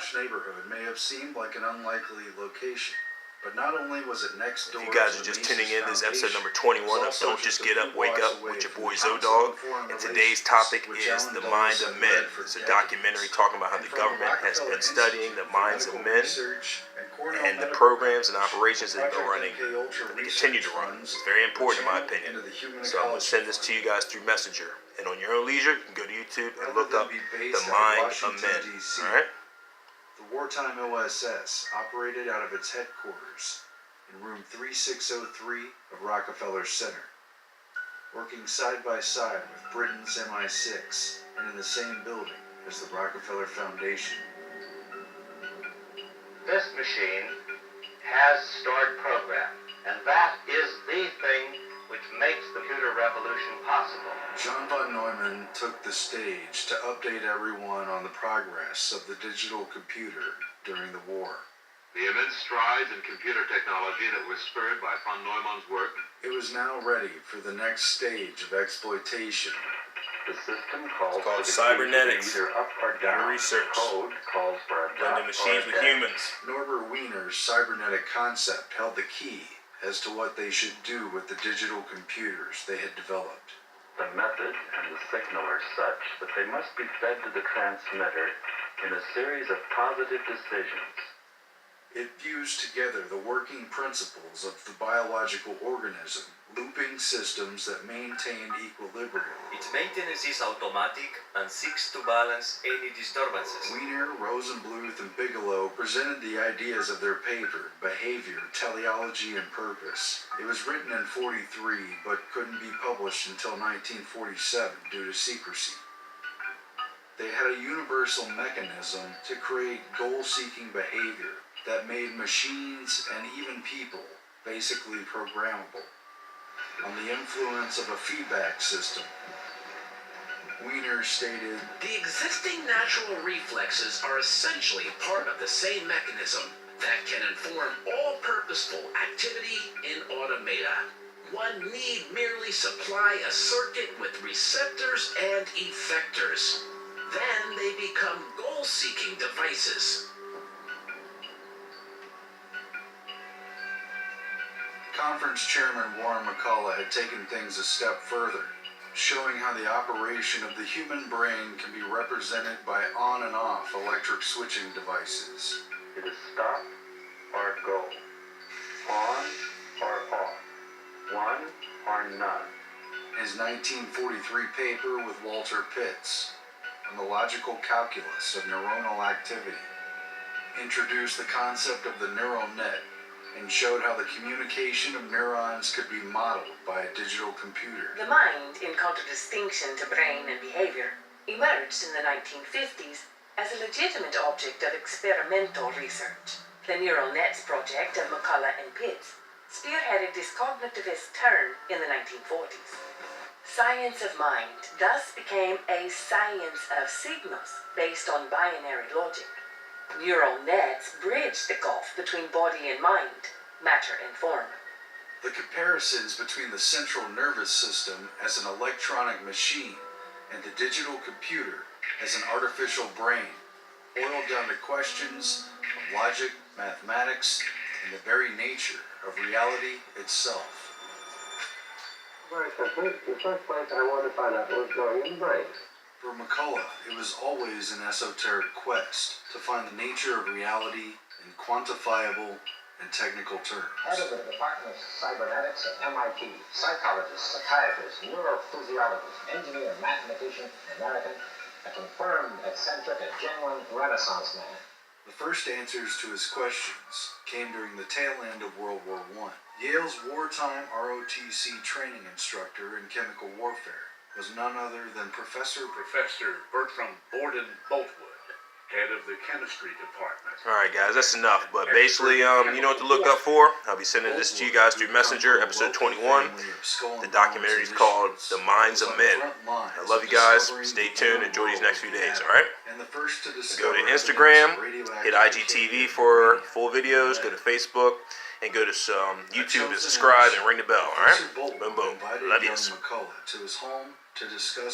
posh neighborhood may have seemed like an unlikely location, but not only was it next door. If you guys are just tuning in, this is episode number 21 of Don't Just Get Up, Wake Up with your boy Zodog. And today's topic is The Mind of Men. It's a documentary talking about how the government has been studying the minds of men and the programs and operations that they've been running, that they continue to run. It's very important in my opinion. So I'm going to send this to you guys through Messenger. And on your own leisure, you can go to YouTube and look up The Mind of Men. Alright? The wartime OSS operated out of its headquarters in room 3603 of Rockefeller Center, working side by side with Britain's MI6 and in the same building as the Rockefeller Foundation. This machine has stored program, and that is the thing which makes the computer revolution possible. John von Neumann took the stage to update everyone on the progress of the digital computer during the war. The immense strides in computer technology that were spurred by von Neumann's work. It was now ready for the next stage of exploitation. The system calls called for the cybernetics. either up or down. Research. Code calls for a Blending machines with humans. Norbert Wiener's cybernetic concept held the key as to what they should do with the digital computers they had developed. The method and the signal are such that they must be fed to the transmitter in a series of positive decisions. It fused together the working principles of the biological organism, looping systems that maintained equilibrium. Its maintenance is automatic and seeks to balance any disturbances. Wiener, Rosenbluth, and Bigelow presented the ideas of their paper, Behavior, Teleology, and Purpose. It was written in 1943, but couldn't be published until 1947 due to secrecy. They had a universal mechanism to create goal-seeking behavior that made machines and even people basically programmable on the influence of a feedback system. Wiener stated, "The existing natural reflexes are essentially part of the same mechanism that can inform all purposeful activity in automata. One need merely supply a circuit with receptors and effectors. Then they become goal-seeking devices." Conference Chairman Warren McCullough had taken things a step further, showing how the operation of the human brain can be represented by on and off electric switching devices. It is stop or go, on or off, one or none. His 1943 paper with Walter Pitts on the logical calculus of neuronal activity introduced the concept of the neural net and showed how the communication of neurons could be modeled by a digital computer. The mind, in contradistinction to brain and behavior, emerged in the 1950s as a legitimate object of experimental research. The Neural Nets project of McCullough and Pitts spearheaded this cognitivist turn in the 1940s. Science of mind thus became a science of signals based on binary logic. Neural nets bridge the gulf between body and mind, matter and form. The comparisons between the central nervous system as an electronic machine and the digital computer as an artificial brain boiled down to questions of logic, mathematics, and the very nature of reality itself. Very simply, in the first place, I want to find out what's going in the brain. For McCullough, it was always an esoteric quest to find the nature of reality in quantifiable and technical terms. Head of the Department of Cybernetics at MIT, psychologist, psychiatrist, neurophysiologist, engineer, mathematician, American, a confirmed eccentric, a genuine Renaissance man. The first answers to his questions came during the tail end of World War I. Yale's wartime ROTC training instructor in chemical warfare was none other than Professor Bertram Borden Boltwood, head of the chemistry department. Alright guys, that's enough. But basically, you know what to look up for. I'll be sending this to you guys through Messenger, episode 21. The documentary is called The Minds of Men. I love you guys. Stay tuned. Enjoy these next few days, alright? Go to Instagram, hit IGTV for full videos, go to Facebook, and go to YouTube to subscribe and ring the bell, alright? Boom, boom. Love yous. To his home to discuss